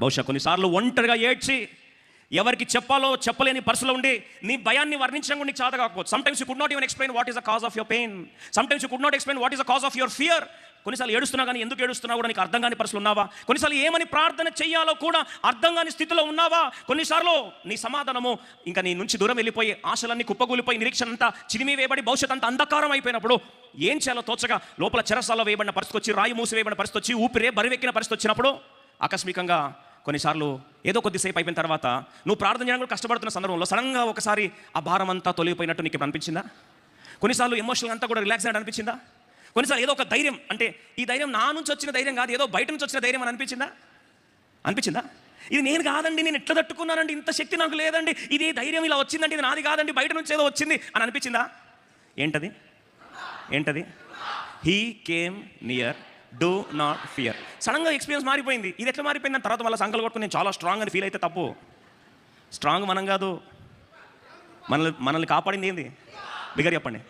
బహుశా కొన్నిసార్లు ఒంటరిగా ఏడ్చి ఎవరికి చెప్పాలో చెప్పలేని పరిస్థితిలో ఉండి నీ భయాన్ని వర్ణించడం కూడా నీకు చేత కాకపోవచ్చు. Sometimes you could not even explain what is the cause of your pain. Sometimes you could not explain what is the cause of your fear. కొన్నిసార్లు ఏడుస్తున్నా కానీ ఎందుకు ఏడుస్తున్నా కూడా నీకు అర్థం కాని పరిస్థితులు ఉన్నావా? కొన్నిసార్లు ఏమని ప్రార్థన చేయాలో కూడా అర్థం కాని స్థితిలో ఉన్నావా? కొన్నిసార్లు నీ సమాధానము ఇంకా నీ నుంచి దూరం వెళ్ళిపోయి, ఆశలన్నీ కుప్పగూలిపోయి, నిరీక్షణ అంతా చిరిమి వేయబడి, భవిష్యత్ అంతా అంధకారం అయిపోయినప్పుడు ఏం చేయాలో తోచగా లోపల చెరసాల్లో వేయబడిన పరిస్థితి వచ్చి, రాయి మూసి వేయబడిన పరిస్థితి వచ్చి, ఊపిరే బరివెక్కిన పరిస్థితి వచ్చినప్పుడు ఆకస్మికంగా కొన్నిసార్లు ఏదో కొద్దిసేపు అయిపోయిన తర్వాత నువ్వు ప్రార్థన చేయడం కూడా కష్టపడుతున్న సందర్భంలో సడన్గా ఒకసారి ఆ భారం అంతా తొలగిపోయినట్టు నీకు అనిపించిందా? కొన్నిసార్లు ఎమోషనల్ అంతా కూడా రిలాక్స్ అయినట్టు అనిపించిందా? కొన్నిసార్లు ఏదో ఒక ధైర్యం, అంటే ఈ ధైర్యం నా నుంచి వచ్చిన ధైర్యం కాదు, ఏదో బయట నుంచి వచ్చిన ధైర్యం అని అనిపించిందా? ఇది నేను కాదండి, నేను ఎట్లా తట్టుకున్నానండి, ఇంత శక్తి నాకు లేదండి, ఇది ధైర్యం ఇలా వచ్చిందండి, ఇది నాది కాదండి, బయట నుంచి ఏదో వచ్చింది అని అనిపించిందా? ఏంటది? He came near, do not fear. సడన్గా ఎక్స్పీరియన్స్ మారిపోయింది. ఇది ఎట్లా మారిపోయింది? దాని తర్వాత మళ్ళీ సంకల్పం కొట్టుకుని నేను చాలా స్ట్రాంగ్ అని ఫీల్ అయితే తప్పు. స్ట్రాంగ్ మనం కాదు, మనల్ని కాపాడింది ఏంది? బిగ్గర చెప్పండి.